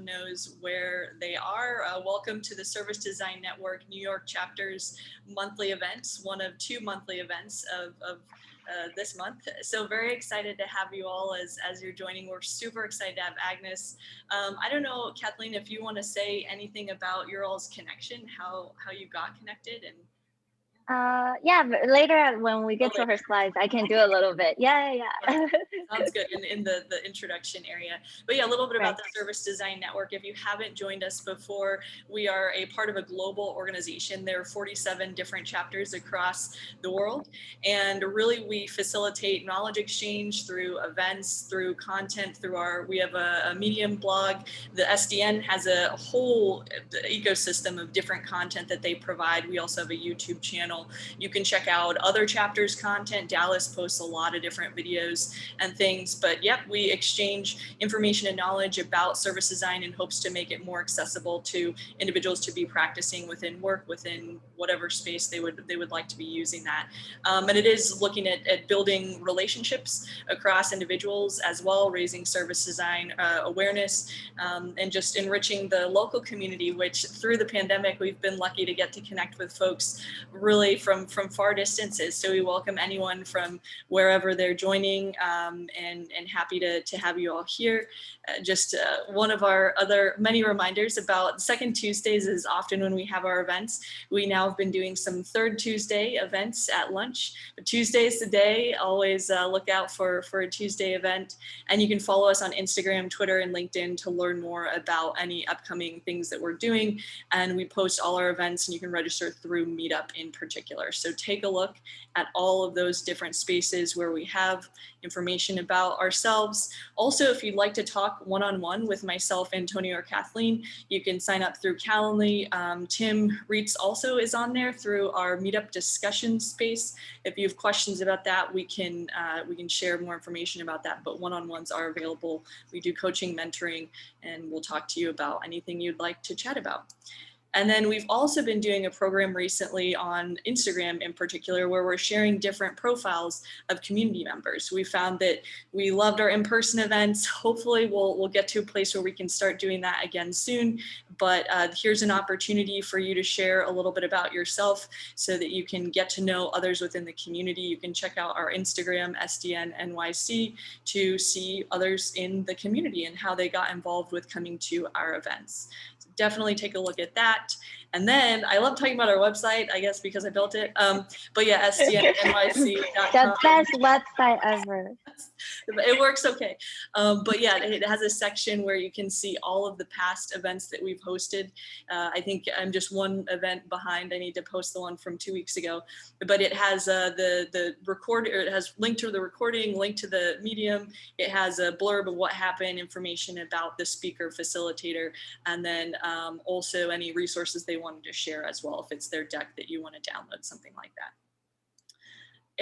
knows where they are. Welcome to the Service Design Network New York Chapter's monthly events, one of 2 monthly events of this month. So very excited to have you all as you're joining. We're super excited to have Agnes. I don't know, Kathleen, if you want to say anything about your all's connection, how you got connected. And yeah, but later when we get to her slides, I can do a little bit. Yeah. Sounds good in the introduction area. But yeah, a little bit about Right. the Service Design Network. If you haven't joined us before, we are a part of a global organization. There are 47 different chapters across the world. And really we facilitate knowledge exchange through events, through content, we have a Medium blog. The SDN has a whole ecosystem of different content that they provide. We also have a YouTube channel. You can check out other chapters' content. Dallas posts a lot of different videos and things, but yep, we exchange information and knowledge about service design in hopes to make it more accessible to individuals to be practicing within work, within whatever space they would like to be using that. And it is looking at building relationships across individuals as well, raising service design awareness, and just enriching the local community, which through the pandemic, we've been lucky to get to connect with folks really from far distances. So we welcome anyone from wherever they're joining, and happy to have you all here. Just one of our other many reminders about second Tuesdays is often when we have our events. We now have been doing some third Tuesday events at lunch. But Tuesday's the day. Always look out for a Tuesday event. And you can follow us on Instagram, Twitter, and LinkedIn to learn more about any upcoming things that we're doing. And we post all our events, and you can register through Meetup in particular. So take a look at all of those different spaces where we have information about ourselves. Also, if you'd like to talk one-on-one with myself, Antonio, or Kathleen, you can sign up through Calendly. Tim Reitz also is on there through our Meetup discussion space. If you have questions about that, we can share more information about that, but one-on-ones are available. We do coaching, mentoring, and we'll talk to you about anything you'd like to chat about. And then we've also been doing a program recently on Instagram in particular, where we're sharing different profiles of community members. We found that we loved our in-person events. Hopefully we'll get to a place where we can start doing that again soon. But here's an opportunity for you to share a little bit about yourself so that you can get to know others within the community. You can check out our Instagram, SDN NYC, to see others in the community and how they got involved with coming to our events. Definitely take a look at that. And then I love talking about our website, I guess because I built it. But yeah, SDNNYC.com. The best website ever. It works okay. But yeah, it has a section where you can see all of the past events that we've hosted. I think I'm just one event behind. I need to post the one from 2 weeks ago. But it has the record, or it has link to the recording, link to the Medium. It has a blurb of what happened, information about the speaker facilitator, and then also any resources they wanted to share as well, if it's their deck that you want to download, something like that.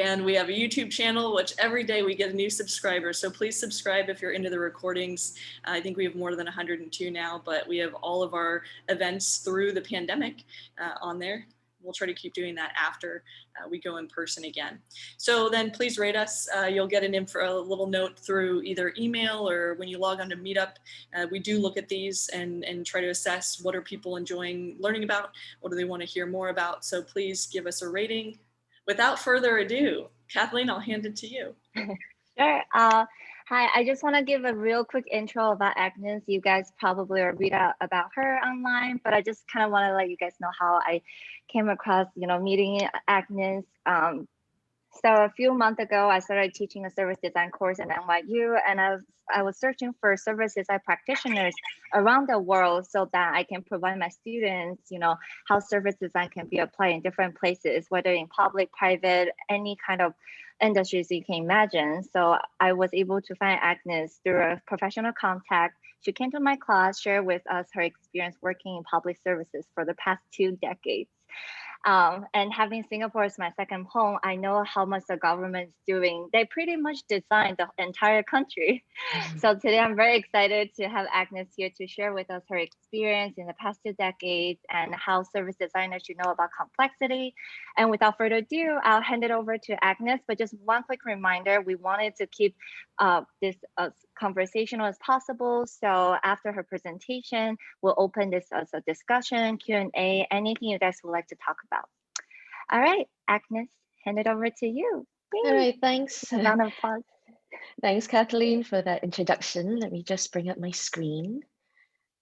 And we have a YouTube channel, which every day we get a new subscriber. So please subscribe if you're into the recordings. I think we have more than 102 now, but we have all of our events through the pandemic on there. We'll try to keep doing that after we go in person again. So then please rate us. You'll get a little note through either email or when you log on to Meetup. We do look at these and try to assess what are people enjoying learning about, what do they want to hear more about. So please give us a rating. Without further ado, Kathleen, I'll hand it to you. Sure. Hi, I just want to give a real quick intro about Agnes. You guys probably read about her online, but I just kind of want to let you guys know how I came across, meeting Agnes. So a few months ago, I started teaching a service design course at NYU, and I was searching for service design practitioners around the world so that I can provide my students, how service design can be applied in different places, whether in public, private, any kind of industries you can imagine. So I was able to find Agnes through a professional contact. She came to my class, shared with us her experience working in public services for the past 2 decades. And having Singapore as my second home, I know how much the government is doing. They pretty much designed the entire country. So today I'm very excited to have Agnes here to share with us her experience in the past 2 decades and how service designers should know about complexity. And without further ado, I'll hand it over to Agnes. But just one quick reminder, we wanted to keep this conversational as possible. So after her presentation, we'll open this as a discussion, Q&A, anything you guys would like to talk about. All right, Agnes, hand it over to you. Yay. All right, thanks. A round of applause. Thanks, Kathleen, for that introduction. Let me just bring up my screen.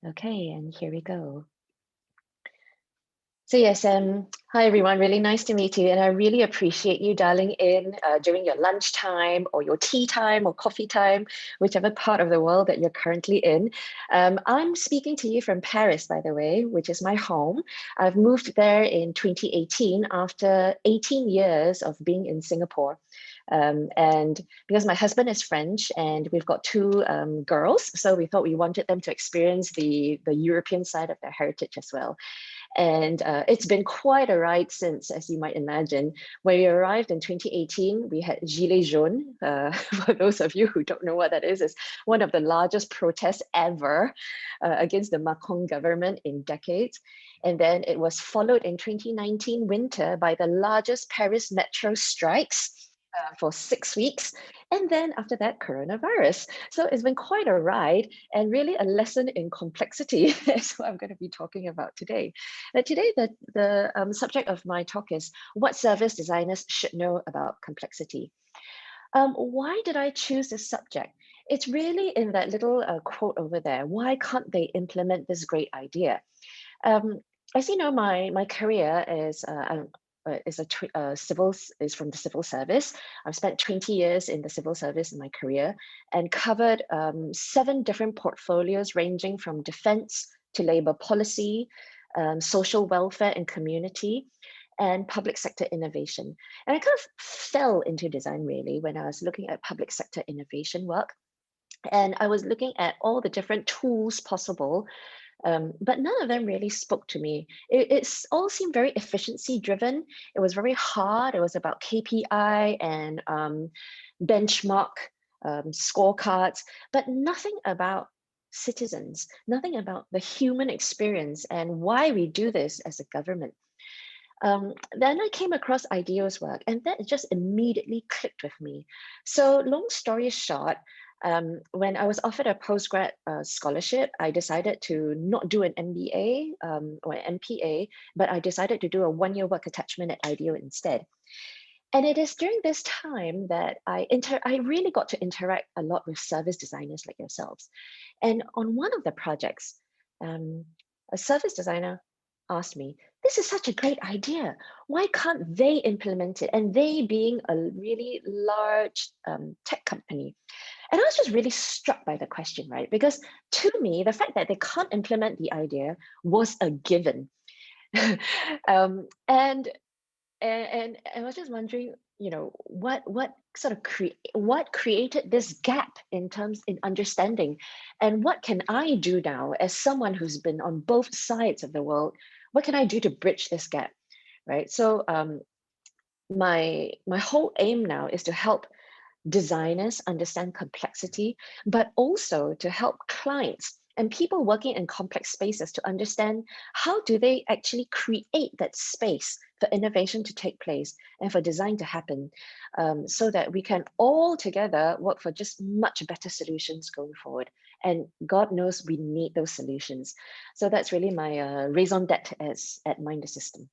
Okay, and here we go. So yes, hi everyone, really nice to meet you. And I really appreciate you dialing in during your lunchtime or your tea time or coffee time, whichever part of the world that you're currently in. I'm speaking to you from Paris, by the way, which is my home. I've moved there in 2018 after 18 years of being in Singapore. And because my husband is French and we've got two girls, so we thought we wanted them to experience the European side of their heritage as well. And it's been quite a ride since, as you might imagine. When we arrived in 2018, we had Gilets jaunes. For those of you who don't know what that is one of the largest protests ever against the Macron government in decades. And then it was followed in 2019 winter by the largest Paris metro strikes for 6 weeks. And then after that, coronavirus. So it's been quite a ride and really a lesson in complexity is what I'm going to be talking about today. Now, today, the subject of my talk is what service designers should know about complexity. Why did I choose this subject? It's really in that little quote over there. Why can't they implement this great idea? As you know, my career is from the civil service. I've spent 20 years in the civil service in my career and covered 7 different portfolios ranging from defense to labor policy, social welfare and community, and public sector innovation. And I kind of fell into design really when I was looking at public sector innovation work. And I was looking at all the different tools possible, but none of them really spoke to me. It's all seemed very efficiency driven. It was very hard. It was about KPI and benchmark scorecards, but nothing about citizens, nothing about the human experience and why we do this as a government. Then I came across Ideal's work and that just immediately clicked with me. So long story short, when I was offered a postgrad scholarship, I decided to not do an MBA or an MPA, but I decided to do a 1-year work attachment at Ideal instead. And it is during this time that I really got to interact a lot with service designers like yourselves. And on one of the projects, a service designer asked me, this is such a great idea. Why can't they implement it? And they being a really large tech company. And I was just really struck by the question, right? Because to me, the fact that they can't implement the idea was a given. And I was just wondering, you know, what created this gap in understanding, and what can I do now as someone who's been on both sides of the world? What can I do to bridge this gap, right? So my whole aim now is to help designers understand complexity, but also to help clients and people working in complex spaces to understand how do they actually create that space for innovation to take place and for design to happen, so that we can all together work for just much better solutions going forward. And God knows we need those solutions. So that's really my raison d'etre at MindTheSystem.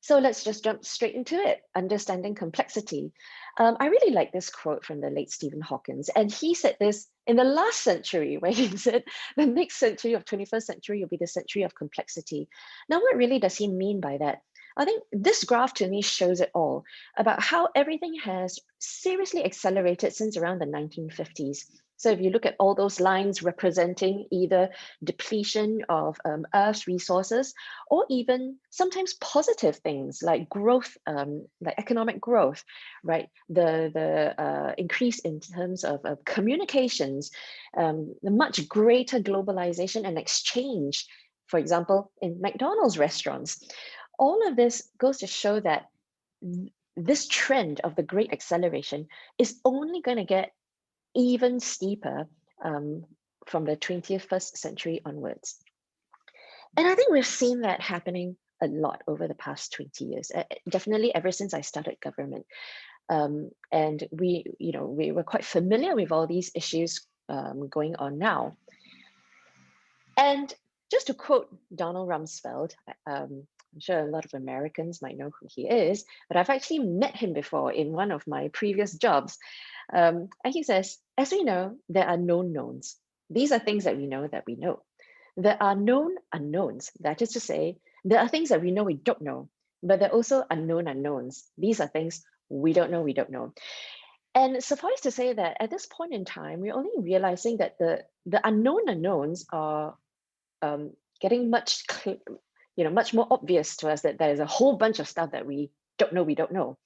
So let's just jump straight into it, understanding complexity. I really like this quote from the late Stephen Hawking, and he said this in the last century, where he said, the next century of 21st century will be the century of complexity. Now, what really does he mean by that? I think this graph to me shows it all, about how everything has seriously accelerated since around the 1950s. So if you look at all those lines representing either depletion of Earth's resources, or even sometimes positive things like growth, like economic growth, right? The increase in terms of communications, the much greater globalization and exchange, for example, in McDonald's restaurants. All of this goes to show that this trend of the great acceleration is only going to get even steeper from the 21st century onwards. And I think we've seen that happening a lot over the past 20 years, definitely ever since I started government. And we were quite familiar with all these issues going on now. And just to quote Donald Rumsfeld, I'm sure a lot of Americans might know who he is, but I've actually met him before in one of my previous jobs. And he says, as we know, there are known knowns. These are things that we know that we know. There are known unknowns. That is to say, there are things that we know we don't know, but there are also unknown unknowns. These are things we don't know we don't know. And suffice to say that at this point in time, we're only realizing that the unknown unknowns are getting much more obvious to us, that there's a whole bunch of stuff that we don't know.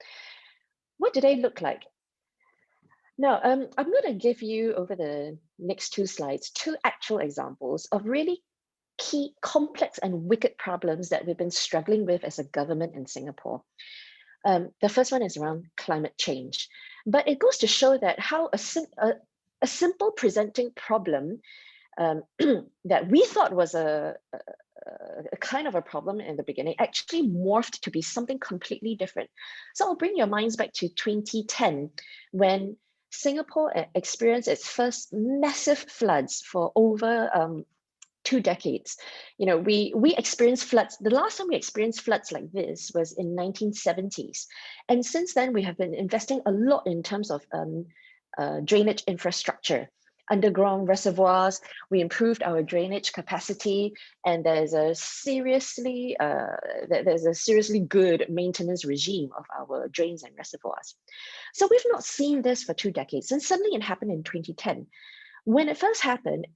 What do they look like? Now, I'm going to give you, over the next 2 slides, 2 actual examples of really key, complex and wicked problems that we've been struggling with as a government in Singapore. The first one is around climate change, but it goes to show that how a simple presenting problem that we thought was a kind of a problem in the beginning actually morphed to be something completely different. So I'll bring your minds back to 2010, when Singapore experienced its first massive floods for over 2 decades. We experienced floods. The last time we experienced floods like this was in 1970s. And since then, we have been investing a lot in terms of drainage infrastructure, underground reservoirs. We improved our drainage capacity, and there's a seriously good maintenance regime of our drains and reservoirs. So we've not seen this for 2 decades, and suddenly it happened in 2010. When it first happened,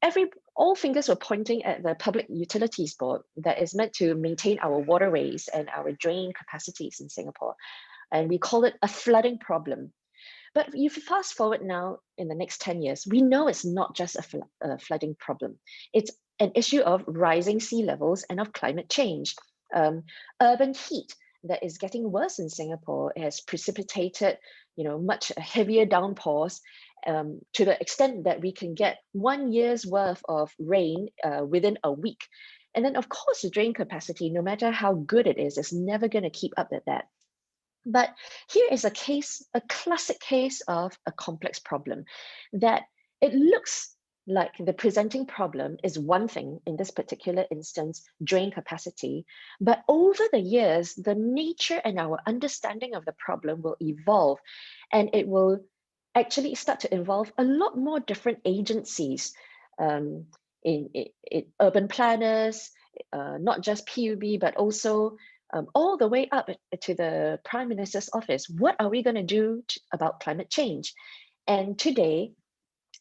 all fingers were pointing at the Public Utilities Board that is meant to maintain our waterways and our drain capacities in Singapore. And we call it a flooding problem. But if you fast forward now in the next 10 years, we know it's not just a flooding problem. It's an issue of rising sea levels and of climate change. Urban heat that is getting worse in Singapore has precipitated much heavier downpours, to the extent that we can get 1 year's worth of rain within a week. And then, of course, the drain capacity, no matter how good it is never going to keep up with that. But here is a classic case of a complex problem, that it looks like the presenting problem is one thing, in this particular instance, drain capacity. But over the years, the nature and our understanding of the problem will evolve, and it will actually start to involve a lot more different agencies, in urban planners, not just PUB, but also all the way up to the Prime Minister's office. What are we going to do about climate change? And today,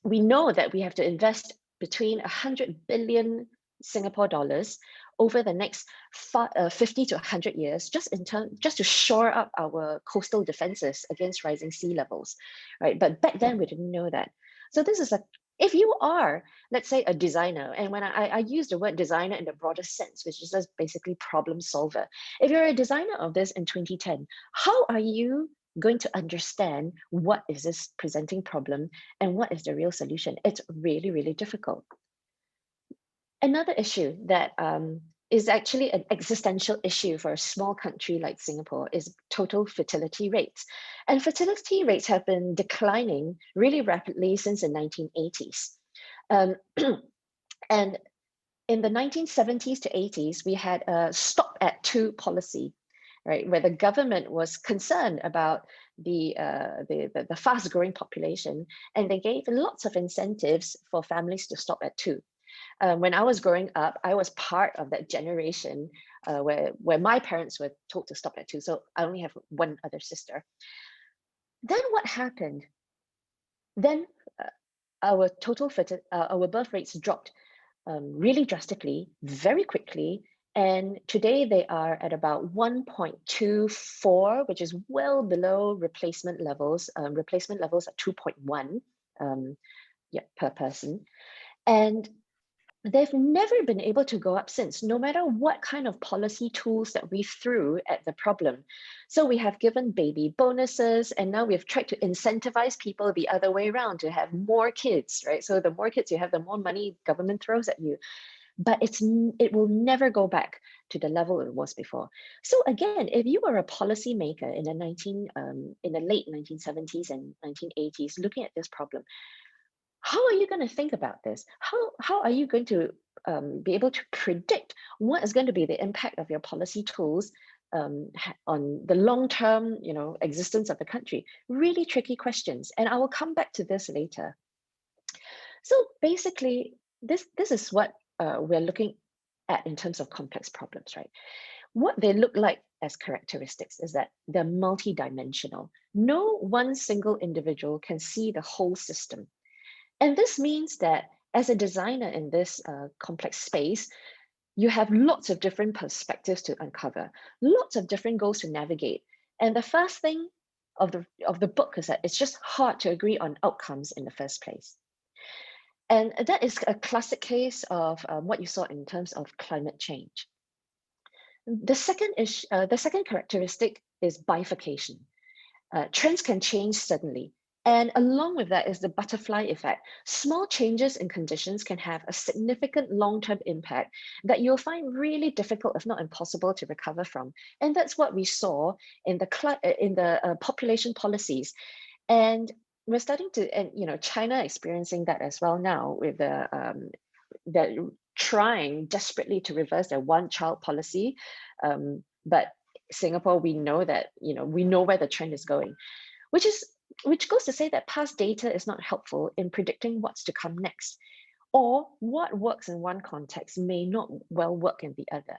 we know that we have to invest between 100 billion Singapore dollars over the next 50 to 100 years, just to shore up our coastal defenses against rising sea levels, right? But back then we didn't know that. So this is if you are, let's say, a designer, and when I use the word designer in the broader sense, which is just basically problem solver. If you're a designer of this in 2010, how are you going to understand what is this presenting problem and what is the real solution? It's really, really difficult. Another issue that is actually an existential issue for a small country like Singapore is total fertility rates. And fertility rates have been declining really rapidly since the 1980s. And in the 1970s to 80s, we had a stop at 2 policy, right, where the government was concerned about the fast growing population, and they gave lots of incentives for families to stop at 2. When I was growing up, I was part of that generation where my parents were told to stop at 2. So I only have one other sister. Then what happened? Then our birth rates dropped really drastically, very quickly. And today they are at about 1.24, which is well below replacement levels. Replacement levels are 2.1 per person. And they've never been able to go up since, no matter what kind of policy tools that we threw at the problem. So we have given baby bonuses, and now we've tried to incentivize people the other way around to have more kids, right? So the more kids you have, the more money government throws at you. but it will never go back to the level it was before. So again, if you were a policymaker in the late 1970s and 1980s looking at this problem, how are you going to think about this? How are you going to be able to predict what is going to be the impact of your policy tools on the long-term, existence of the country? Really tricky questions, and I will come back to this later. So basically, this is what we're looking at in terms of complex problems, right? What they look like as characteristics is that they're multidimensional. No one single individual can see the whole system. And this means that as a designer in this complex space, you have lots of different perspectives to uncover, lots of different goals to navigate. And the first thing of the book is that it's just hard to agree on outcomes in the first place. And that is a classic case of what you saw in terms of climate change. The second characteristic is bifurcation. Trends can change suddenly. And along with that is the butterfly effect. Small changes in conditions can have a significant long-term impact that you'll find really difficult, if not impossible, to recover from. And that's what we saw in the population policies. And we're starting to, and China experiencing that as well now with the trying desperately to reverse their one-child policy, but Singapore, we know that we know where the trend is going, which goes to say that past data is not helpful in predicting what's to come next, or what works in one context may not well work in the other.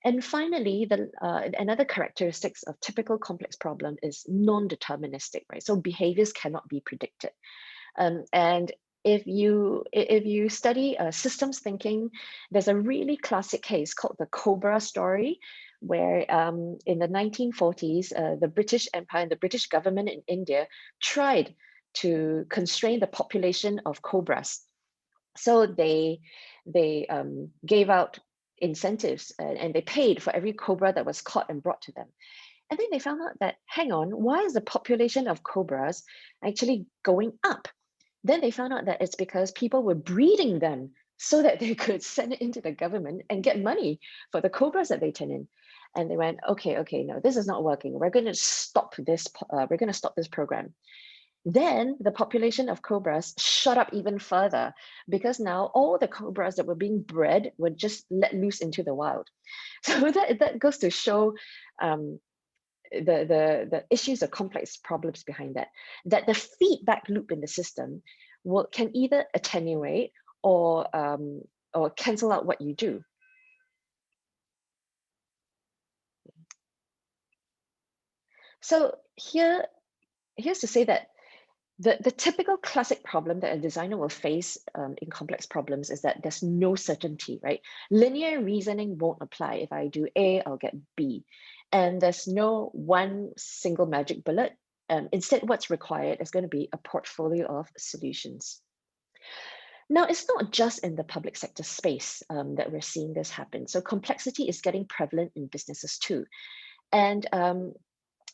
And finally, another characteristics of typical complex problem is non-deterministic, right? So behaviors cannot be predicted. And if you study systems thinking, there's a really classic case called the Cobra story, where in the 1940s, the British Empire and the British government in India tried to constrain the population of cobras. So they gave out incentives and they paid for every cobra that was caught and brought to them. And then they found out that, hang on, why is the population of cobras actually going up? Then they found out that it's because people were breeding them so that they could send it into the government and get money for the cobras that they turn in. And they went, okay, no, this is not working. We're going to stop this. We're going to stop this program. Then the population of cobras shot up even further because now all the cobras that were being bred were just let loose into the wild. So that goes to show the issues of complex problems behind that the feedback loop in the system can either attenuate or cancel out what you do. So here's to say that the typical classic problem that a designer will face in complex problems is that there's no certainty, right? Linear reasoning won't apply. If I do A, I'll get B. And there's no one single magic bullet. Instead, what's required is going to be a portfolio of solutions. Now, it's not just in the public sector space that we're seeing this happen. So complexity is getting prevalent in businesses too. And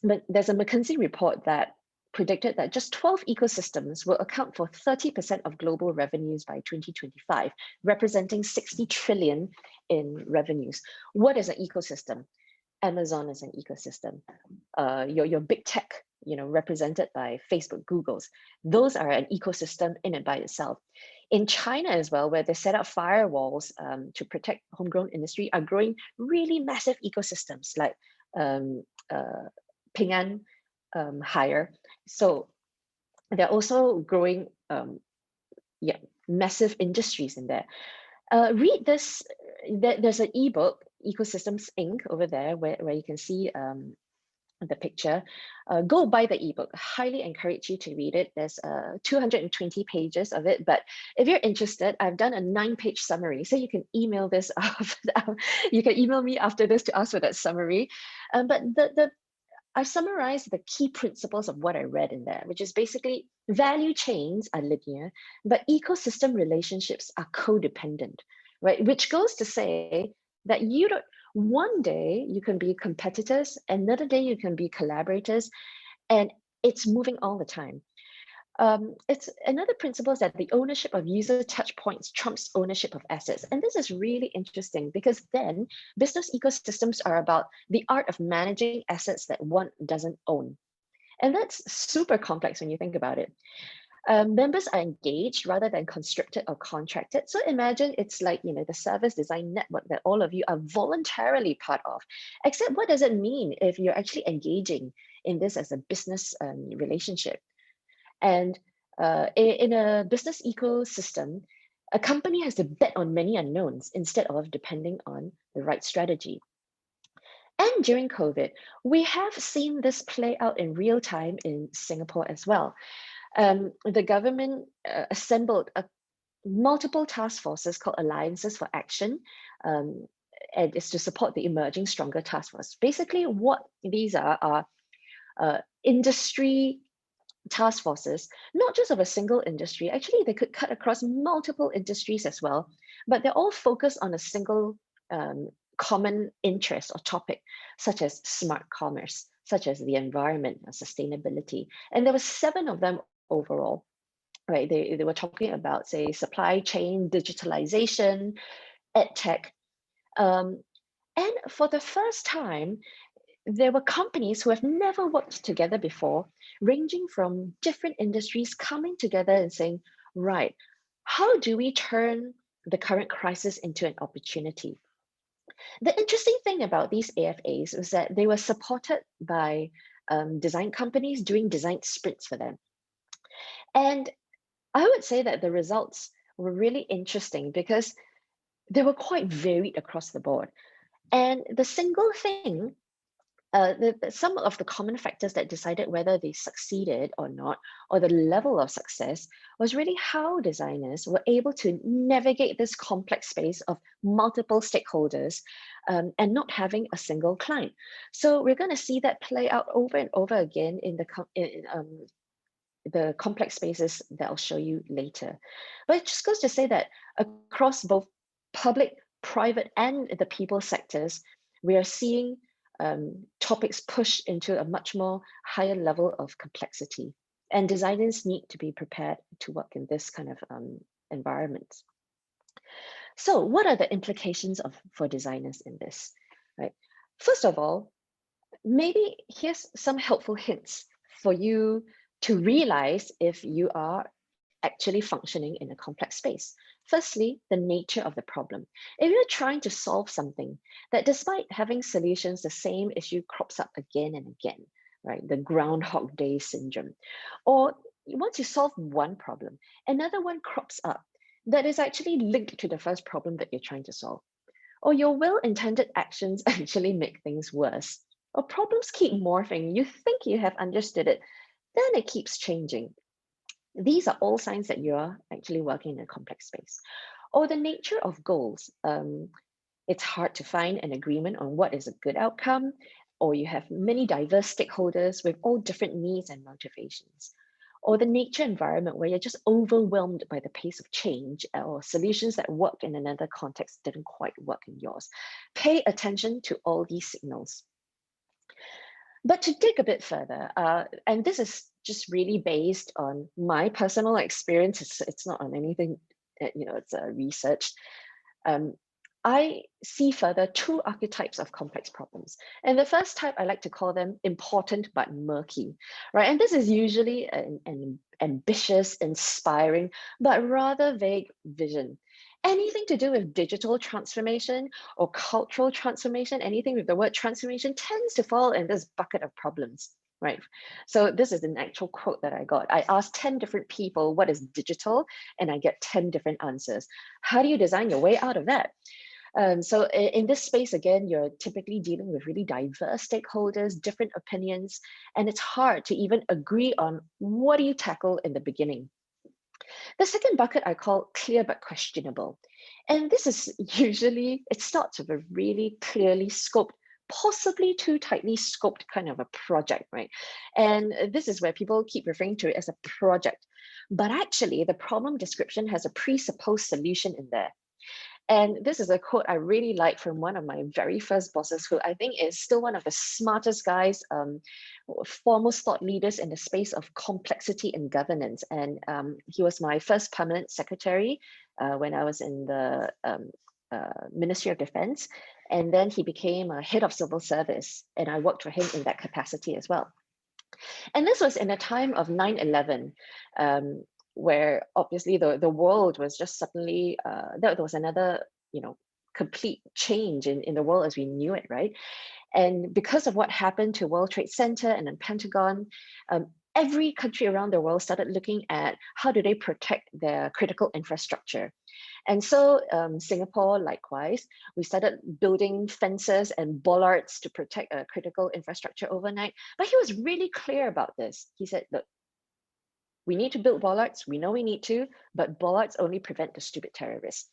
but there's a McKinsey report that predicted that just 12 ecosystems will account for 30% of global revenues by 2025, representing 60 trillion in revenues. What is an ecosystem? Amazon is an ecosystem. Your big tech, represented by Facebook, Google's, those are an ecosystem in and by itself. In China as well, where they set up firewalls to protect homegrown industry, are growing really massive ecosystems like Ping An, Haier. So they're also growing, massive industries in there. Read this. There's an ebook, Ecosystems Inc. over there, where you can see the picture. Go buy the ebook. I highly encourage you to read it. There's 220 pages of it, but if you're interested, I've done a 9-page summary, so you can email this you can email me after this to ask for that summary. But I've summarized the key principles of what I read in there, which is basically value chains are linear, but ecosystem relationships are codependent, right? Which goes to say that one day you can be competitors, another day you can be collaborators, and it's moving all the time. It's another principle is that the ownership of user touch points trumps ownership of assets. And this is really interesting because then business ecosystems are about the art of managing assets that one doesn't own. And that's super complex when you think about it. Members are engaged rather than constricted or contracted. So imagine it's like, the service design network that all of you are voluntarily part of. Except what does it mean if you're actually engaging in this as a business relationship? And in a business ecosystem, a company has to bet on many unknowns instead of depending on the right strategy. And during COVID, we have seen this play out in real time in Singapore as well. The government assembled multiple task forces called Alliances for Action, and it's to support the emerging stronger task force. Basically, what these are industry task forces, not just of a single industry. Actually, they could cut across multiple industries as well, but they're all focused on a single common interest or topic, such as smart commerce, such as the environment and sustainability. And there were 7 of them overall, right? They were talking about, say, supply chain, digitalization, edtech. And for the first time, there were companies who have never worked together before, ranging from different industries, coming together and saying, right, how do we turn the current crisis into an opportunity? The interesting thing about these AFAs was that they were supported by design companies doing design sprints for them. And I would say that the results were really interesting because they were quite varied across the board. And the single thing, some of the common factors that decided whether they succeeded or not, or the level of success, was really how designers were able to navigate this complex space of multiple stakeholders and not having a single client. So we're going to see that play out over and over again in the complex spaces that I'll show you later. But it just goes to say that across both public, private, and the people sectors, we are seeing topics push into a much more higher level of complexity. And designers need to be prepared to work in this kind of environment. So what are the implications for designers in this, right? First of all, maybe here's some helpful hints for you to realize if you are actually functioning in a complex space. Firstly, the nature of the problem. If you're trying to solve something that despite having solutions, the same issue crops up again and again, right? The Groundhog Day syndrome. Or once you solve one problem, another one crops up that is actually linked to the first problem that you're trying to solve. Or your well-intended actions actually make things worse. Or problems keep morphing. You think you have understood it, then it keeps changing. These are all signs that you're actually working in a complex space. Or the nature of goals. It's hard to find an agreement on what is a good outcome, or you have many diverse stakeholders with all different needs and motivations. Or the nature environment where you're just overwhelmed by the pace of change, or solutions that work in another context didn't quite work in yours. Pay attention to all these signals. But to dig a bit further, and this is just really based on my personal experience, it's not on anything, it's researched. I see further 2 archetypes of complex problems. And the first type, I like to call them important but murky, right? And this is usually an ambitious, inspiring, but rather vague vision. Anything to do with digital transformation or cultural transformation, anything with the word transformation tends to fall in this bucket of problems, right? So this is an actual quote that I got. I asked 10 different people, what is digital? And I get 10 different answers. How do you design your way out of that? So in this space, again, you're typically dealing with really diverse stakeholders, different opinions, and it's hard to even agree on what do you tackle in the beginning. The second bucket I call clear but questionable. And this is usually, it starts with a really clearly scoped, possibly too tightly scoped kind of a project, right? And this is where people keep referring to it as a project. But actually, the problem description has a presupposed solution in there. And this is a quote I really like from one of my very first bosses, who I think is still one of the smartest guys foremost thought leaders in the space of complexity and governance. And he was my first permanent secretary when I was in the Ministry of Defense. And then he became a head of civil service, and I worked for him in that capacity as well. And this was in a time of 9/11, where obviously the world was just suddenly, there was another, complete change in the world as we knew it, right? And because of what happened to World Trade Center and then Pentagon, every country around the world started looking at how do they protect their critical infrastructure. And so Singapore, likewise, we started building fences and bollards to protect critical infrastructure overnight. But he was really clear about this. He said, look, we need to build bollards. We know we need to, but bollards only prevent the stupid terrorists.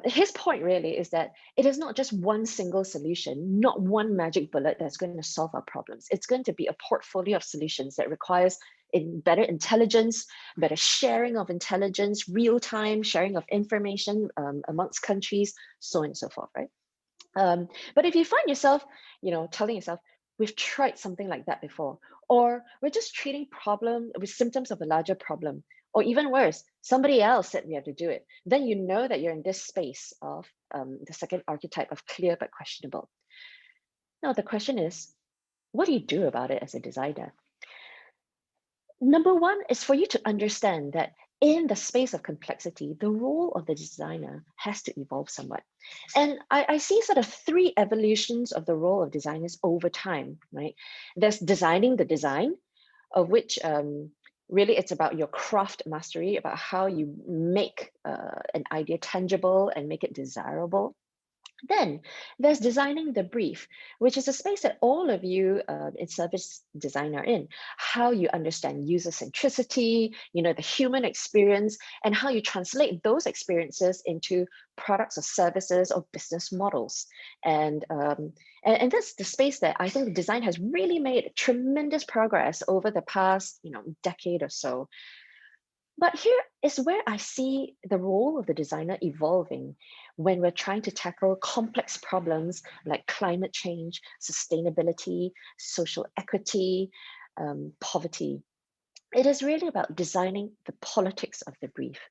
His point really is that it is not just one single solution, not one magic bullet that's going to solve our problems. It's going to be a portfolio of solutions that requires better intelligence, better sharing of intelligence, real-time sharing of information amongst countries, so on and so forth, right? But if you find yourself, telling yourself, we've tried something like that before, or we're just treating problem with symptoms of a larger problem, or even worse, somebody else said we have to do it, then you know that you're in this space of the second archetype of clear but questionable. Now, the question is, what do you do about it as a designer? Number one is for you to understand that in the space of complexity, the role of the designer has to evolve somewhat. And I see sort of three evolutions of the role of designers over time, right? There's designing the design, of which really it's about your craft mastery, about how you make an idea tangible and make it desirable. Then there's designing the brief, which is a space that all of you in service design are in. How you understand user centricity, the human experience, and how you translate those experiences into products or services or business models. And that's the space that I think design has really made tremendous progress over the past, decade or so. But here is where I see the role of the designer evolving when we're trying to tackle complex problems like climate change, sustainability, social equity, poverty. It is really about designing the politics of the brief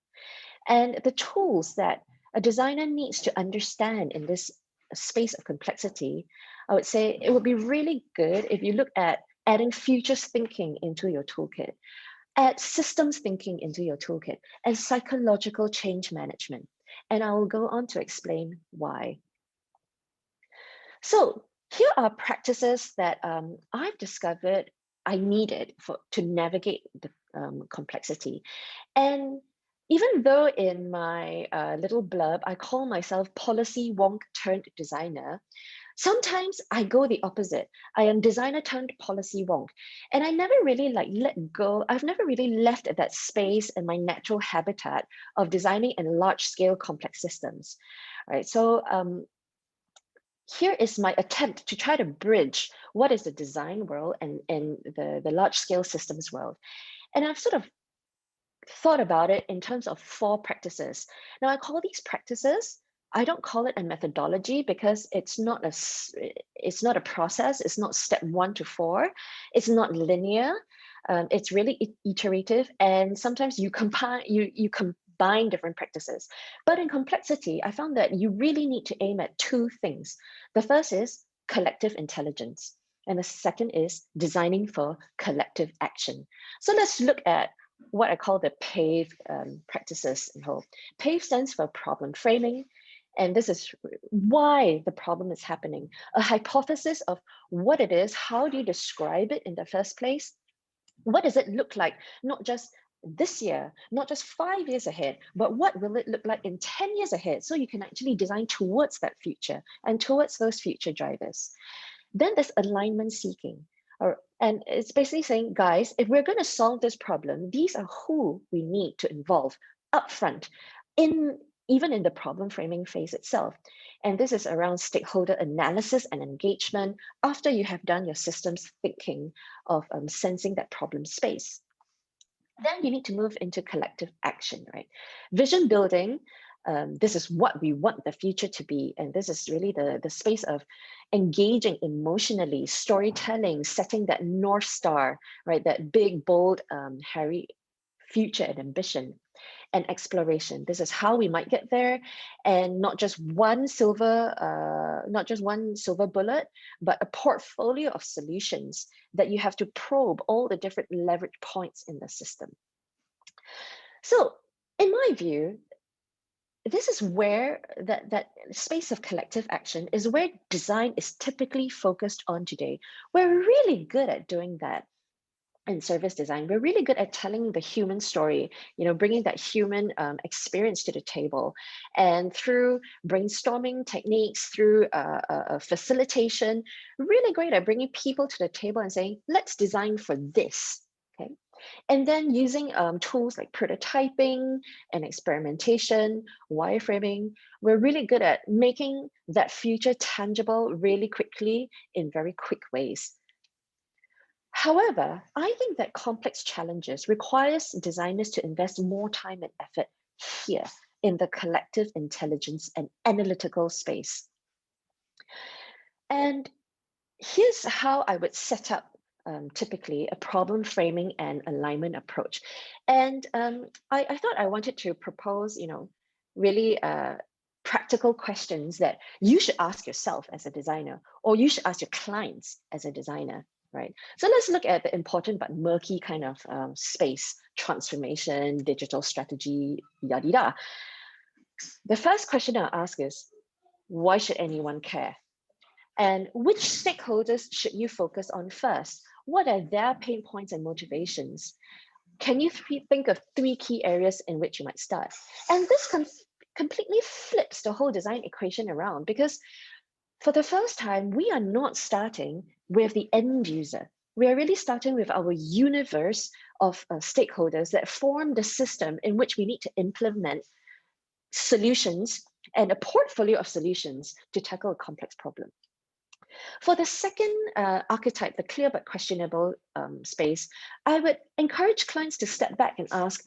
and the tools that a designer needs to understand in this space of complexity. I would say it would be really good if you look at adding futures thinking into your toolkit. Add systems thinking into your toolkit and psychological change management. And I will go on to explain why. So here are practices that I've discovered I needed to navigate the complexity. And even though in my little blurb, I call myself policy wonk turned designer, sometimes I go the opposite. I am designer turned policy wonk. And I never really let go. I've never really left that space and my natural habitat of designing in large scale complex systems, right? So here is my attempt to try to bridge what is the design world and the large scale systems world. And I've sort of thought about it in terms of 4 practices. Now I call these practices, I don't call it a methodology because it's not a process. It's not step 1 to 4. It's not linear. It's really iterative, and sometimes you combine different practices. But in complexity, I found that you really need to aim at 2 things. The first is collective intelligence, and the second is designing for collective action. So let's look at what I call the PAVE practices in whole. PAVE stands for problem framing. And this is why the problem is happening. A hypothesis of what it is, how do you describe it in the first place? What does it look like, not just this year, not just 5 years ahead, but what will it look like in 10 years ahead? So you can actually design towards that future and towards those future drivers. Then there's alignment seeking. And it's basically saying, guys, if we're going to solve this problem, these are who we need to involve upfront even in the problem framing phase itself. And this is around stakeholder analysis and engagement after you have done your systems thinking of sensing that problem space. Then you need to move into collective action, right? Vision building This is what we want the future to be. And this is really the space of engaging emotionally, storytelling, setting that North Star, right? That big, bold, hairy future and ambition and exploration. This is how we might get there, and not just one silver bullet, but a portfolio of solutions that you have to probe all the different leverage points in the system. So in my view, this is where that space of collective action is where design is typically focused on today. We're really good at doing that in service design. We're really good at telling the human story, bringing that human experience to the table. And through brainstorming techniques, through facilitation, really great at bringing people to the table and saying, let's design for this, okay? And then using tools like prototyping and experimentation, wireframing, we're really good at making that future tangible really quickly in very quick ways. However, I think that complex challenges requires designers to invest more time and effort here in the collective intelligence and analytical space. And here's how I would set up typically a problem framing and alignment approach. And I thought I wanted to propose, really practical questions that you should ask yourself as a designer, or you should ask your clients as a designer, right? So let's look at the important but murky kind of space: transformation, digital strategy, yada yada. The first question I'll ask is, why should anyone care? And which stakeholders should you focus on first? What are their pain points and motivations? Can you think of 3 key areas in which you might start? And this completely flips the whole design equation around, because for the first time, we are not starting with the end user. We are really starting with our universe of stakeholders that form the system in which we need to implement solutions and a portfolio of solutions to tackle a complex problem. For the second archetype, the clear but questionable space, I would encourage clients to step back and ask,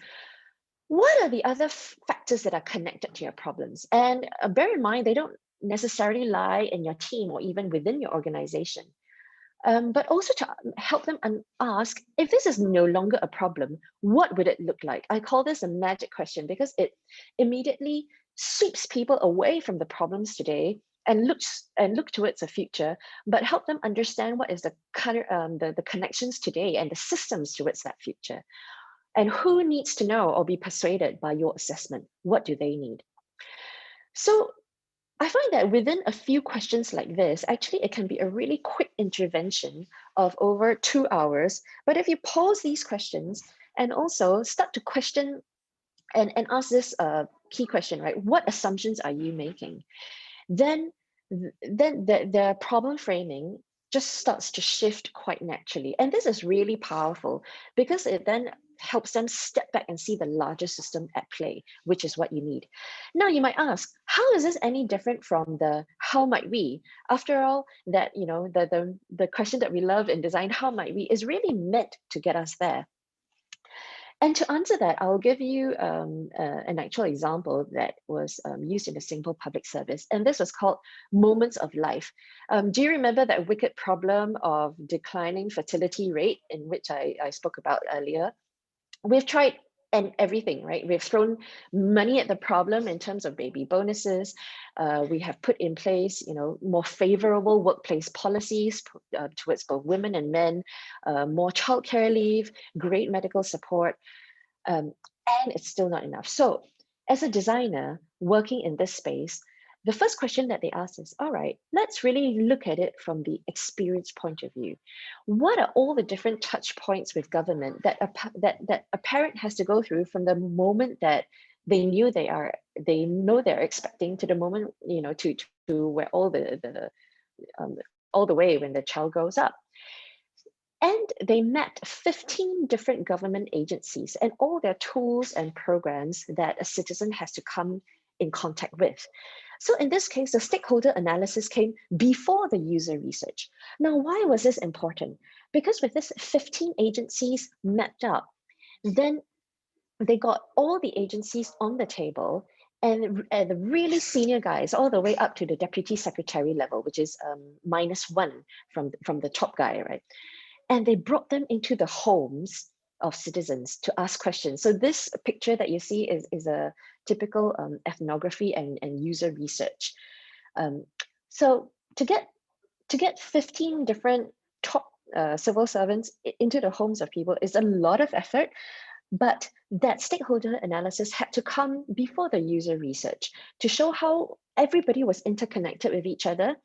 what are the other factors that are connected to your problems? And bear in mind, they don't necessarily lie in your team or even within your organization. But also to help them ask, if this is no longer a problem, what would it look like? I call this a magic question because it immediately sweeps people away from the problems today and look towards the future, but help them understand what is the connections today and the systems towards that future. And who needs to know or be persuaded by your assessment? What do they need? So I find that within a few questions like this, actually, it can be a really quick intervention of over 2 hours. But if you pause these questions and also start to question and ask this key question, right? What assumptions are you making? Then the problem framing just starts to shift quite naturally. And this is really powerful because it then helps them step back and see the larger system at play, which is what you need. Now you might ask, how is this any different from the how might we? After all, that the question that we love in design, how might we, is really meant to get us there. And to answer that, I'll give you an actual example that was used in a simple public service. And this was called Moments of Life. Do you remember that wicked problem of declining fertility rate in which I spoke about earlier? We've tried everything, right? We've thrown money at the problem in terms of baby bonuses. We have put in place, more favorable workplace policies towards both women and men, more childcare leave, great medical support, and it's still not enough. So as a designer working in this space, the first question that they ask is, all right, let's really look at it from the experience point of view. What are all the different touch points with government that a parent has to go through from the moment that they know they're expecting to the moment, to where all the way when the child grows up. And they mapped 15 different government agencies and all their tools and programs that a citizen has to come in contact with. So in this case, the stakeholder analysis came before the user research. Now, why was this important? Because with this 15 agencies mapped up, then they got all the agencies on the table And the really senior guys, all the way up to the deputy secretary level, which is -1 from the top guy, right? And they brought them into the homes of citizens to ask questions. So this picture that you see is a typical ethnography and user research. So to get 15 different top civil servants into the homes of people is a lot of effort, but that stakeholder analysis had to come before the user research to show how everybody was interconnected with each other,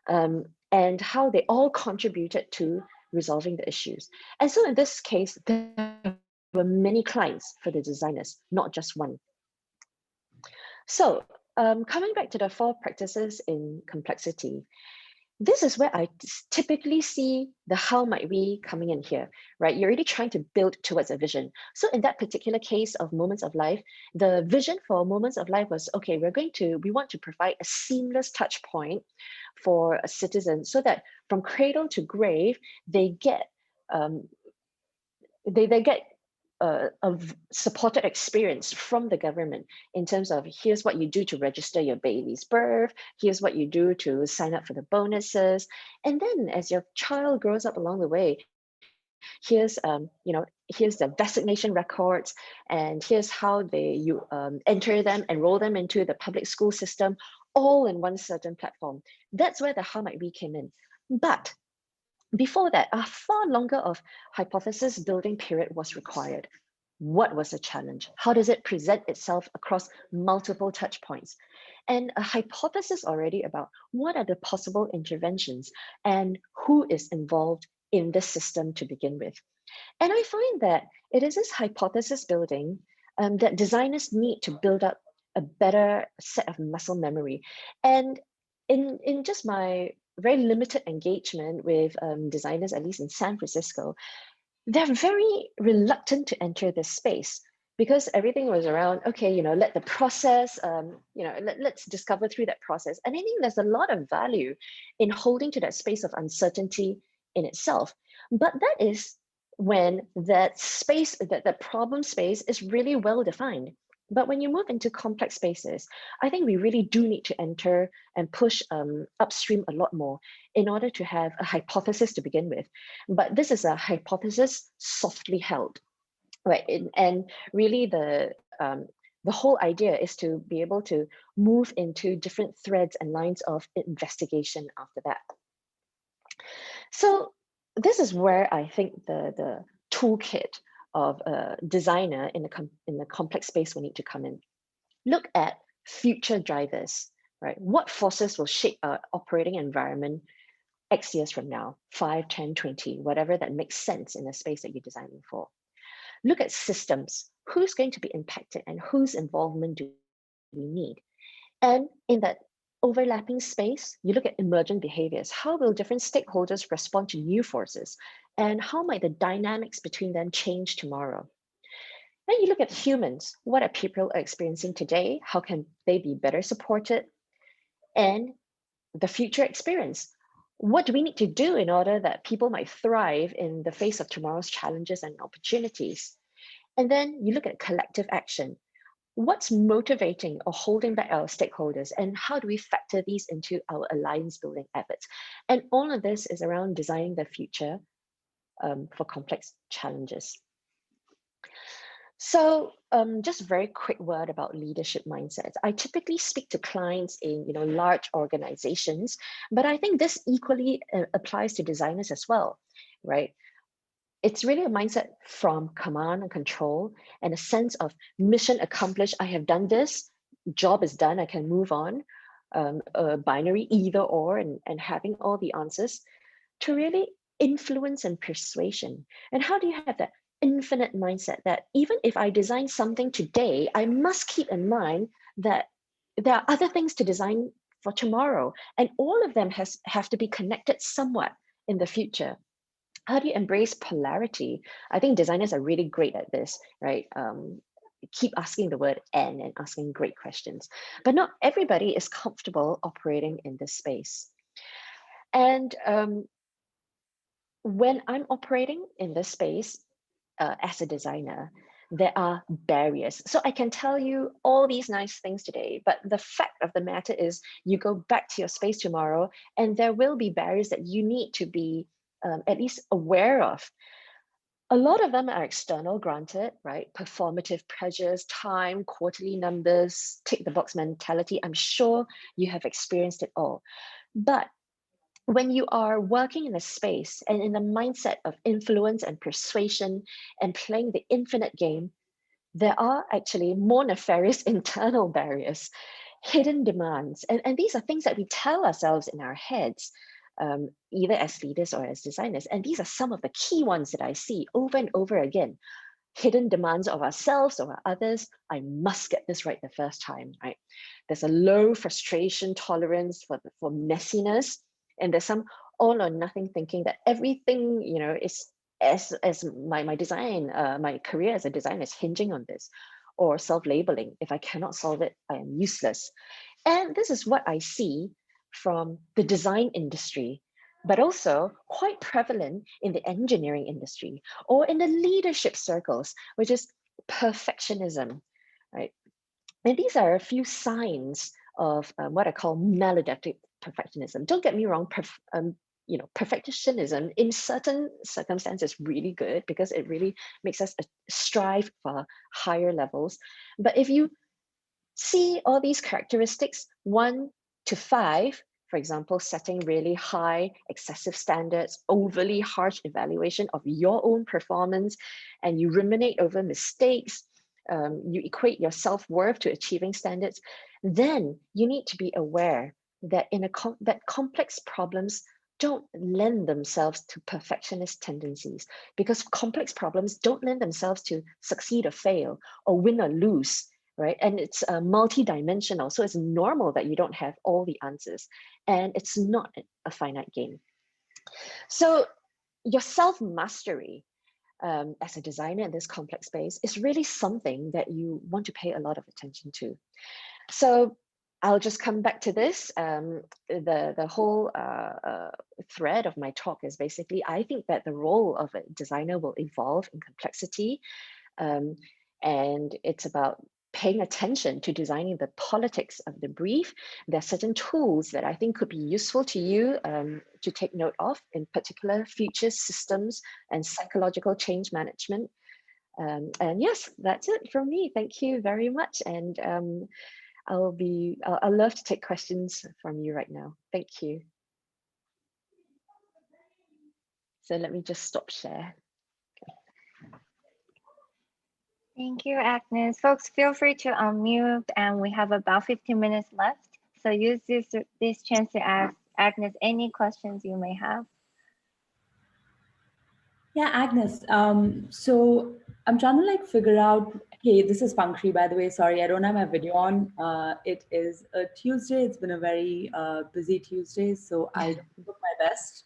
and how they all contributed to resolving the issues. And so in this case, there were many clients for the designers, not just one. So coming back to the 4 practices in complexity, this is where I typically see the how might we coming in here, right? You're really trying to build towards a vision. So in that particular case of moments of life, the vision for moments of life was, okay, we want to provide a seamless touch point for a citizen so that from cradle to grave, they get a supported experience from the government in terms of here's what you do to register your baby's birth, here's what you do to sign up for the bonuses, and then as your child grows up along the way, here's here's the vaccination records, and here's how you enter them, enroll them into the public school system, all in one certain platform. That's where the how might we came in. But before that, a far longer of hypothesis building period was required. What was the challenge? How does it present itself across multiple touch points? And a hypothesis already about what are the possible interventions and who is involved in this system to begin with. And I find that it is this hypothesis building that designers need to build up a better set of muscle memory. And in just my very limited engagement with designers, at least in San Francisco, they're very reluctant to enter this space because everything was around, okay, let the process, let's discover through that process. And I think there's a lot of value in holding to that space of uncertainty in itself. But that is when that space, that problem space is really well defined. But when you move into complex spaces, I think we really do need to enter and push upstream a lot more in order to have a hypothesis to begin with. But this is a hypothesis softly held, right? And really the whole idea is to be able to move into different threads and lines of investigation after that. So this is where I think the toolkit of a designer in the complex space will need to come in. Look at future drivers, right? What forces will shape our operating environment X years from now, 5, 10, 20, whatever that makes sense in the space that you're designing for. Look at systems. Who's going to be impacted and whose involvement do we need? And in that overlapping space, you look at emergent behaviors. How will different stakeholders respond to new forces? And how might the dynamics between them change tomorrow? Then you look at humans. What are people experiencing today? How can they be better supported? And the future experience. What do we need to do in order that people might thrive in the face of tomorrow's challenges and opportunities? And then you look at collective action. What's motivating or holding back our stakeholders, and how do we factor these into our alliance building efforts? And all of this is around designing the future for complex challenges. So just a very quick word about leadership mindsets. I typically speak to clients in large organizations, but I think this equally applies to designers as well, right? It's really a mindset from command and control and a sense of mission accomplished. I have done this, job is done, I can move on, a binary either or, and having all the answers, to really influence and persuasion. And how do you have that infinite mindset that even if I design something today, I must keep in mind that there are other things to design for tomorrow, and all of them have to be connected somewhat in the future. How do you embrace polarity? I think designers are really great at this, right? Keep asking the word and asking great questions. But not everybody is comfortable operating in this space. And when I'm operating in this space as a designer, there are barriers. So I can tell you all these nice things today, but the fact of the matter is you go back to your space tomorrow and there will be barriers that you need to be at least aware of. A lot of them are external, granted, right? Performative pressures, time, quarterly numbers, tick the box mentality. I'm sure you have experienced it all. But when you are working in a space and in a mindset of influence and persuasion and playing the infinite game, there are actually more nefarious internal barriers, hidden demands. And these are things that we tell ourselves in our heads, either as leaders or as designers. And these are some of the key ones that I see over and over again. Hidden demands of ourselves or others. I must get this right the first time, right? There's a low frustration tolerance for messiness. And there's some all or nothing thinking that everything, is as my design, my career as a designer is hinging on this, or self-labeling. If I cannot solve it, I am useless. And this is what I see from the design industry, but also quite prevalent in the engineering industry or in the leadership circles, which is perfectionism, right? And these are a few signs of what I call maladaptive perfectionism. Don't get me wrong, perfectionism in certain circumstances is really good because it really makes us strive for higher levels. But if you see all these characteristics, 1 to 5, for example, setting really high, excessive standards, overly harsh evaluation of your own performance, and you ruminate over mistakes, you equate your self-worth to achieving standards, then you need to be aware that that complex problems don't lend themselves to perfectionist tendencies, because complex problems don't lend themselves to succeed or fail or win or lose, right? And it's multi-dimensional, so it's normal that you don't have all the answers, and it's not a finite game. So your self-mastery as a designer in this complex space is really something that you want to pay a lot of attention to. So I'll just come back to this. The whole thread of my talk is basically, I think that the role of a designer will evolve in complexity, and it's about paying attention to designing the politics of the brief. There are certain tools that I think could be useful to you to take note of, in particular, future systems and psychological change management. And yes, that's it from me. Thank you very much. And I'll love to take questions from you right now. Thank you. So let me just stop share. Thank you, Agnes. Folks, feel free to unmute, and we have about 15 minutes left. So use this chance to ask Agnes any questions you may have. Yeah, Agnes. So I'm trying to figure out, hey, this is Pankri, by the way. Sorry, I don't have my video on. It is a Tuesday. It's been a very busy Tuesday, so I'll do my best.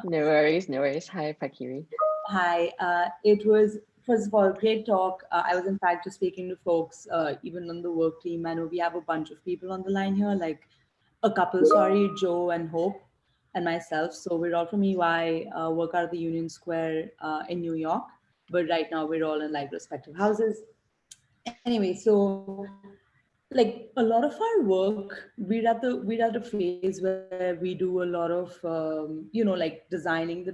No worries, no worries. Hi, Pakiri. Hi. It was, first of all, great talk. I was in fact just speaking to folks, even on the work team. I know we have a bunch of people on the line here, like a couple, sorry, Joe and Hope and myself. So we're all from EY, work out of the Union Square in New York. But right now we're all in respective houses. Anyway, so a lot of our work, we're at the phase where we do a lot of designing the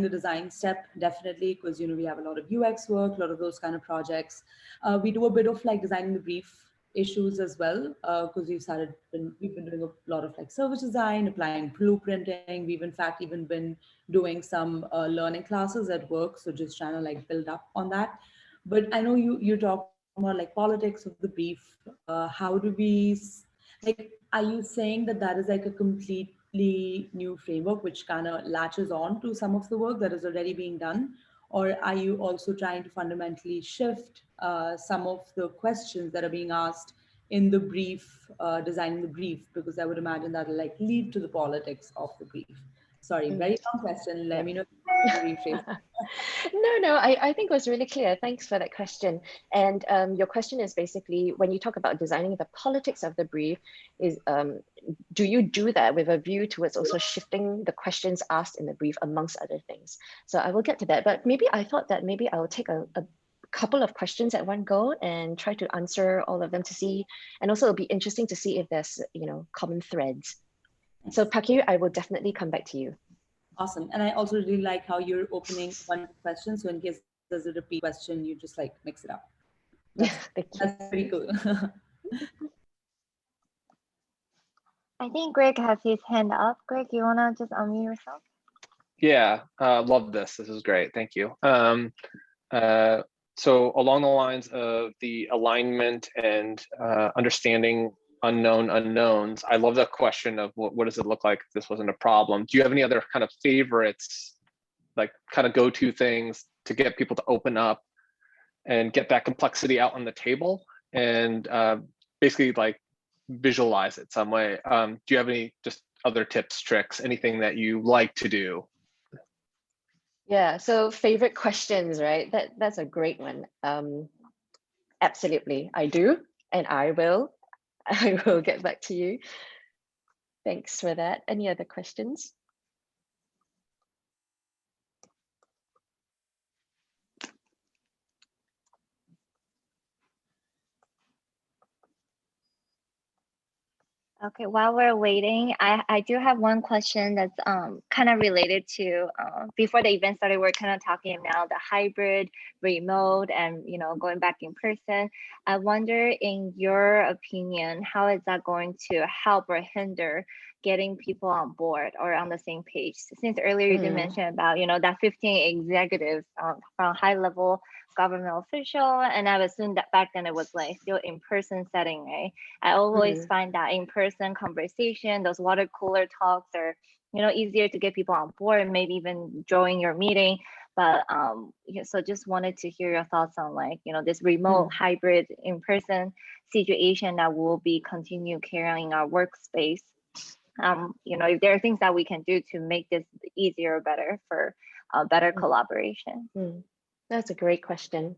design step, definitely, because we have a lot of UX work, a lot of those kind of projects. We do a bit of designing the brief issues as well, because we've been doing a lot of service design, applying blueprinting. We've in fact even been doing some learning classes at work, so just trying to build up on that. But I know you talk more politics of the brief. How do we, are you saying that is a completely new framework which kind of latches on to some of the work that is already being done? Or are you also trying to fundamentally shift some of the questions that are being asked in the brief, designing the brief? Because I would imagine that will lead to the politics of the brief. Sorry, very long question. Let me know if you rephrase. No, I think it was really clear. Thanks for that question. And your question is basically, when you talk about designing the politics of the brief, is do you do that with a view towards also shifting the questions asked in the brief, amongst other things? So I will get to that. But maybe I thought that maybe I'll take a couple of questions at one go and try to answer all of them to see, and also it'll be interesting to see if there's, common threads. So Pakir, I will definitely come back to you. Awesome. And I also really like how you're opening one question. So in case there's a repeat question, you just like mix it up. That's pretty cool. I think Greg has his hand up. Greg, you wanna just unmute yourself? Yeah, love this. This is great. Thank you. So along the lines of the alignment and understanding unknown unknowns, I love the question of what does it look like if this wasn't a problem? Do you have any other kind of favorites, like kind of go-to things to get people to open up and get that complexity out on the table and basically like visualize it some way? Do you have any just other tips, tricks, anything that you like to do? Yeah, so favorite questions, right? That's a great one. Absolutely, I do, and I will get back to you. Thanks for that. Any other questions? Okay, while we're waiting, I do have one question that's kind of related to before the event started, we're kind of talking about the hybrid, remote, and going back in person. I wonder, in your opinion, how is that going to help or hinder getting people on board or on the same page? Since earlier you did mention about that 15 executives from high level government official, and I assumed that back then it was like still in-person setting, right? I always find that in-person conversation, those water cooler talks are easier to get people on board, maybe even join your meeting. But so just wanted to hear your thoughts on like this remote hybrid in-person situation that will be continue carrying our workspace. If there are things that we can do to make this easier or better for better collaboration. That's a great question.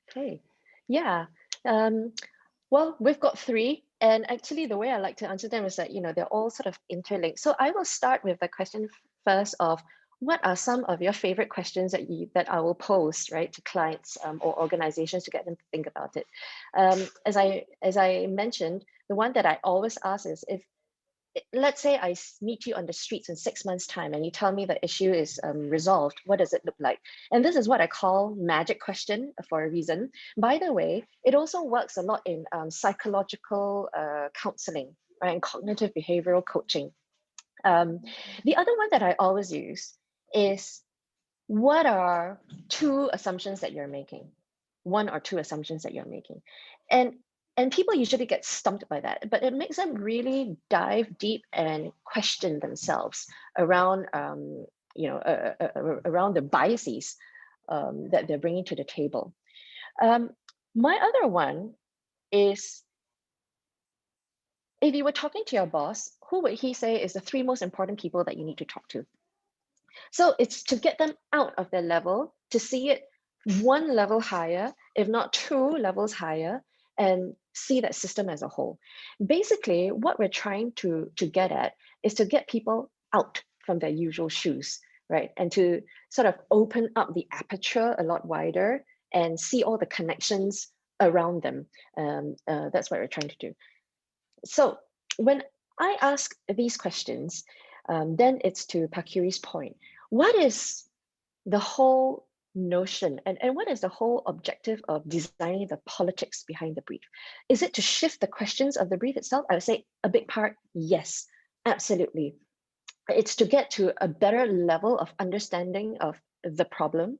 Okay, yeah. Well, we've got three, and actually the way I like to answer them is that they're all sort of interlinked. So I will start with the question first of what are some of your favorite questions that I will pose, right, to clients or organizations to get them to think about it. As I mentioned, the one that I always ask is, if let's say I meet you on the streets in 6 months' time and you tell me the issue is resolved, what does it look like? And this is what I call magic question for a reason. By the way, it also works a lot in psychological counseling, right, and cognitive behavioral coaching. The other one that I always use is, what are two assumptions that you're making? One or two assumptions that you're making. And people usually get stumped by that, but it makes them really dive deep and question themselves around, around the biases that they're bringing to the table. My other one is, if you were talking to your boss, who would he say is the three most important people that you need to talk to? So it's to get them out of their level, to see it one level higher, if not two levels higher, and see that system as a whole. Basically, what we're trying to get at is to get people out from their usual shoes, right? And to sort of open up the aperture a lot wider and see all the connections around them. That's what we're trying to do. So when I ask these questions, then it's to Pakiri's point. What is the whole notion and what is the whole objective of designing the politics behind the brief? Is it to shift the questions of the brief itself? I would say a big part, yes, absolutely. It's to get to a better level of understanding of the problem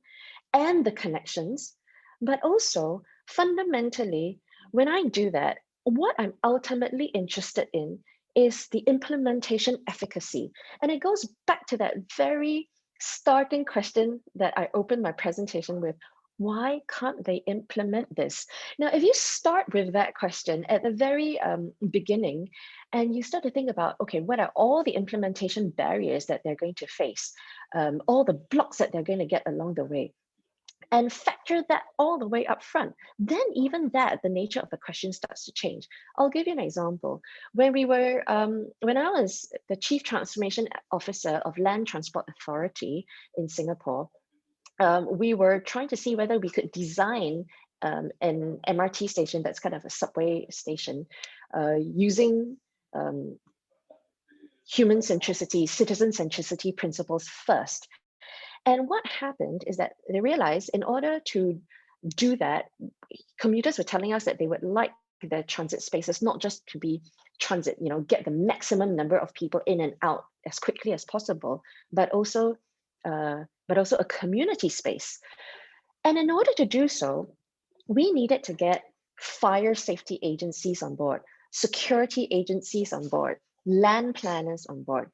and the connections, but also fundamentally, when I do that, what I'm ultimately interested in is the implementation efficacy. And it goes back to that very starting question that I opened my presentation with. Why can't they implement this? Now, if you start with that question at the very beginning, and you start to think about, okay, what are all the implementation barriers that they're going to face, all the blocks that they're going to get along the way, and factor that all the way up front, then even that, the nature of the question starts to change. I'll give you an example. When I was the Chief Transformation Officer of Land Transport Authority in Singapore, we were trying to see whether we could design an MRT station that's kind of a subway station using human centricity, citizen centricity principles first. And what happened is that they realized in order to do that, commuters were telling us that they would like their transit spaces not just to be transit, get the maximum number of people in and out as quickly as possible, but also a community space. And in order to do so, we needed to get fire safety agencies on board, security agencies on board, land planners on board.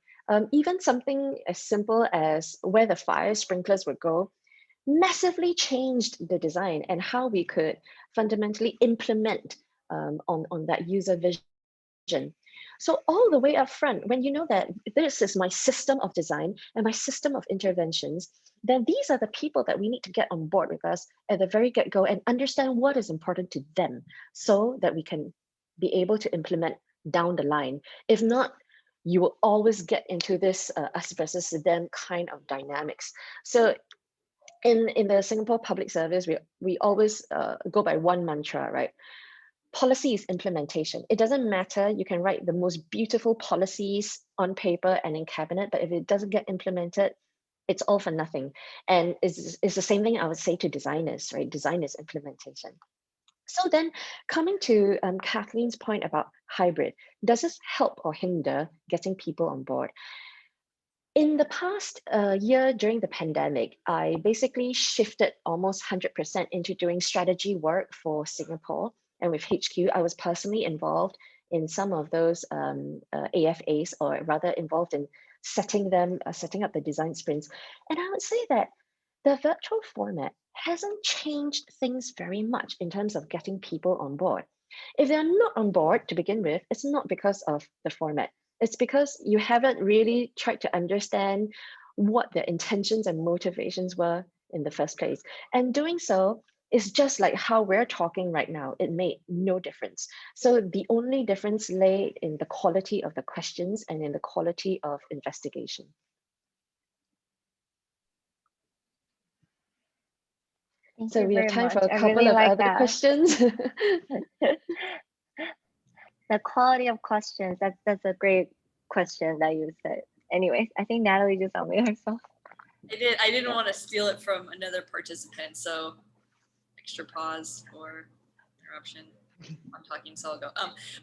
Even something as simple as where the fire sprinklers would go massively changed the design and how we could fundamentally implement on that user vision. So all the way up front, when you know that this is my system of design and my system of interventions, then these are the people that we need to get on board with us at the very get-go and understand what is important to them so that we can be able to implement down the line. If not, you will always get into this us versus them kind of dynamics. So in the Singapore Public Service, we always go by one mantra, right? Policy is implementation. It doesn't matter, you can write the most beautiful policies on paper and in cabinet, but if it doesn't get implemented, it's all for nothing. And it's the same thing I would say to designers, right? Design is implementation. So then coming to Kathleen's point about hybrid, does this help or hinder getting people on board? In the past year during the pandemic, I basically shifted almost 100% into doing strategy work for Singapore. And with HQ, I was personally involved in some of those AFAs, or rather involved in setting up the design sprints. And I would say that the virtual format hasn't changed things very much in terms of getting people on board. If they're not on board to begin with, it's not because of the format. It's because you haven't really tried to understand what their intentions and motivations were in the first place. And doing so is just like how we're talking right now. It made no difference. So the only difference lay in the quality of the questions and in the quality of investigation. Thank So you we have very time much. for a I couple really of like other that. questions. The quality of questions, that's a great question that you said. Anyways, I think Natalie just unmuted herself. I didn't want to steal it from another participant, so extra pause for interruption. I'm talking, so I'll go.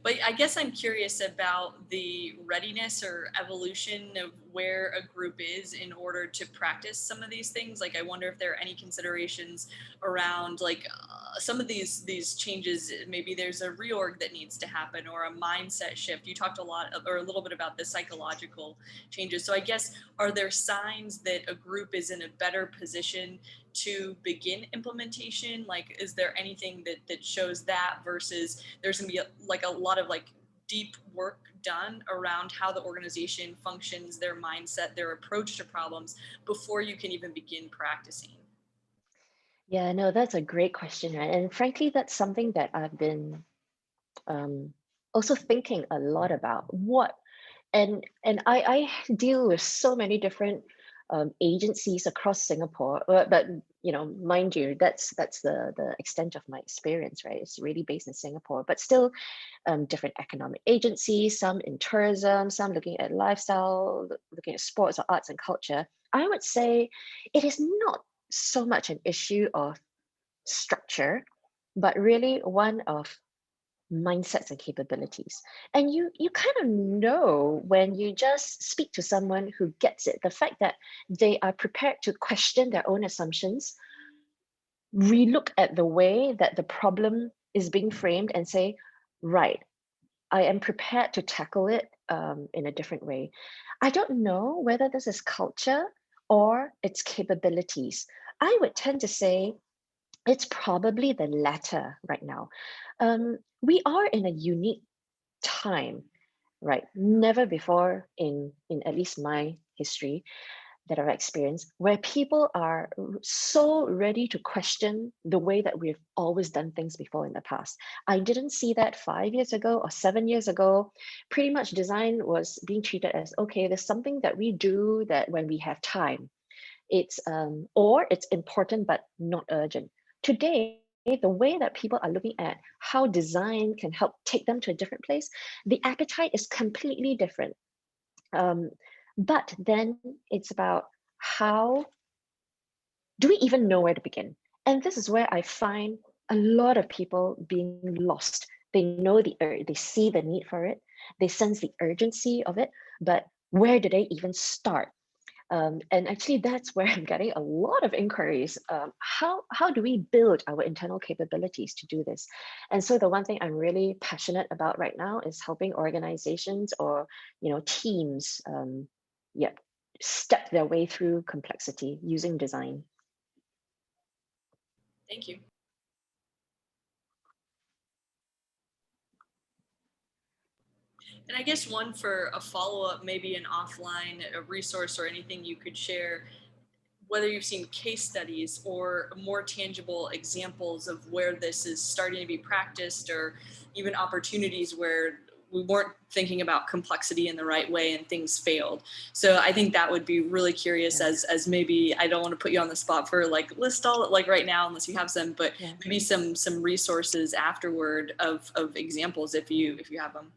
But I guess I'm curious about the readiness or evolution of where a group is in order to practice some of these things. Like, I wonder if there are any considerations around like some of these changes. Maybe there's a reorg that needs to happen or a mindset shift. You talked a lot or a little bit about the psychological changes. So I guess, are there signs that a group is in a better position to begin implementation? Like, is there anything that shows that versus there's gonna be a lot of deep work done around how the organization functions, their mindset, their approach to problems before you can even begin practicing? Yeah, no, that's a great question, right? And frankly, that's something that I've been also thinking a lot about. And I deal with so many different agencies across Singapore, but mind you, that's the extent of my experience, right? It's really based in Singapore, but still different economic agencies, some in tourism, some looking at lifestyle, looking at sports or arts and culture. I would say it is not so much an issue of structure, but really one of mindsets and capabilities. And you kind of know when you just speak to someone who gets it, the fact that they are prepared to question their own assumptions, relook at the way that the problem is being framed and say, right, I am prepared to tackle it in a different way. I don't know whether this is culture or its capabilities. I would tend to say it's probably the latter right now. We are in a unique time, right? Never before in at least my history that I've experienced, where people are so ready to question the way that we've always done things before in the past. I didn't see that 5 years ago or 7 years ago. Pretty much design was being treated as, okay, there's something that we do that when we have time. it's or it's important but not urgent. Today, the way that people are looking at how design can help take them to a different place, the appetite is completely different. But then it's about how do we even know where to begin? And this is where I find a lot of people being lost. They know they see the need for it, they sense the urgency of it, but where do they even start? And actually, that's where I'm getting a lot of inquiries. How do we build our internal capabilities to do this? And so the one thing I'm really passionate about right now is helping organizations or teams, step their way through complexity using design. Thank you. And I guess one for a follow-up, maybe an offline a resource or anything you could share, whether you've seen case studies or more tangible examples of where this is starting to be practiced, or even opportunities where we weren't thinking about complexity in the right way and things failed. So I think that would be really curious as maybe, I don't want to put you on the spot for like list all like right now unless you have some, but maybe some resources afterward of examples if you have them.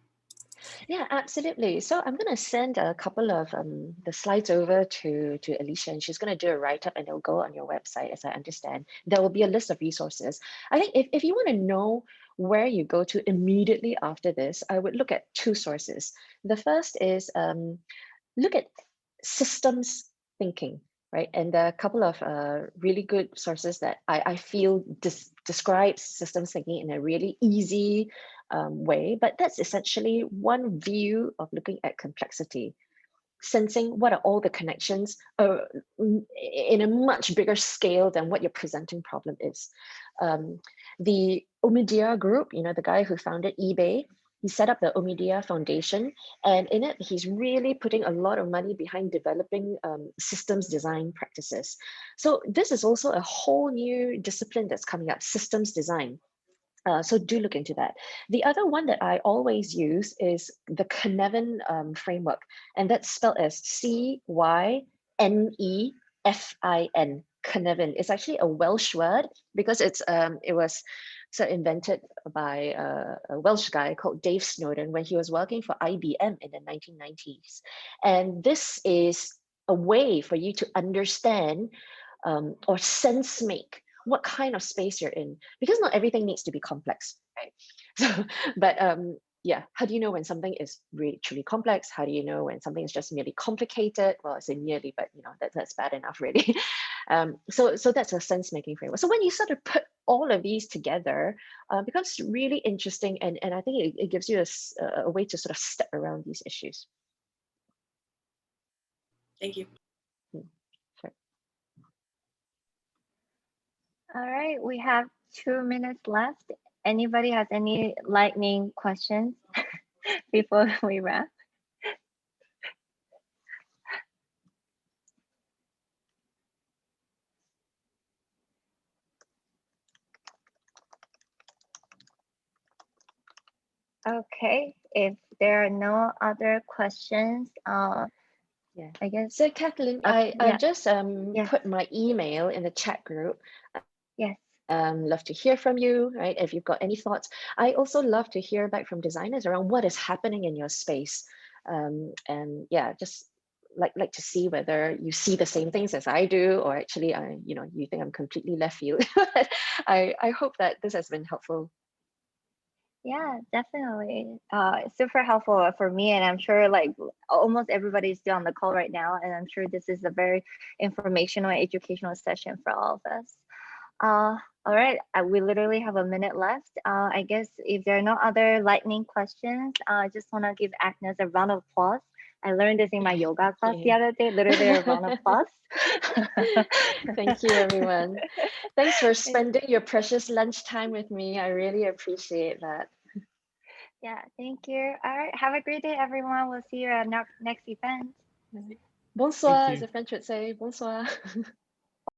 Yeah, absolutely. So I'm going to send a couple of the slides over to Alicia, and she's going to do a write-up, and it'll go on your website, as I understand. There will be a list of resources. I think if you want to know where you go to immediately after this, I would look at two sources. The first is look at systems thinking, right? And there are a couple of really good sources that I feel describes systems thinking in a really easy way, but that's essentially one view of looking at complexity, sensing what are all the connections in a much bigger scale than what your presenting problem is. The Omidyar group, the guy who founded eBay, he set up the Omidyar Foundation, and in it, he's really putting a lot of money behind developing systems design practices. So this is also a whole new discipline that's coming up, systems design. So do look into that. The other one that I always use is the Cynefin framework, and that's spelled as Cynefin. Cynefin. It's actually a Welsh word because it was invented by a Welsh guy called Dave Snowden when he was working for IBM in the 1990s. And this is a way for you to understand or sense make what kind of space you're in, because not everything needs to be complex, right? So, but yeah, how do you know when something is really truly complex? How do you know when something is just merely complicated? Well, I say merely, but that's bad enough, really. So that's a sense-making framework. So when you sort of put all of these together, it becomes really interesting, and I think it gives you a way to sort of step around these issues. Thank you. Sure. All right, we have 2 minutes left. Anybody has any lightning questions before we wrap? Okay, if there are no other questions, Yeah, I guess. So Kathleen, yeah. I just Yes. put my email in the chat group. Yes. Love to hear from you, right? If you've got any thoughts. I also love to hear back from designers around what is happening in your space. And yeah, just like to see whether you see the same things as I do, or actually, you think I'm completely left field. I hope that this has been helpful. Yeah, definitely. Super helpful for me, and I'm sure like almost everybody's still on the call right now, and I'm sure this is a very informational and educational session for all of us. All right, we literally have a minute left. I guess if there are no other lightning questions, I just want to give Agnes a round of applause. I learned this in my yoga class the other day, literally a round of applause. Thank you, everyone. Thanks for spending your precious lunchtime with me. I really appreciate that. Yeah, thank you. All right, have a great day, everyone. We'll see you at next event. Bonsoir, as the French would say. Bonsoir.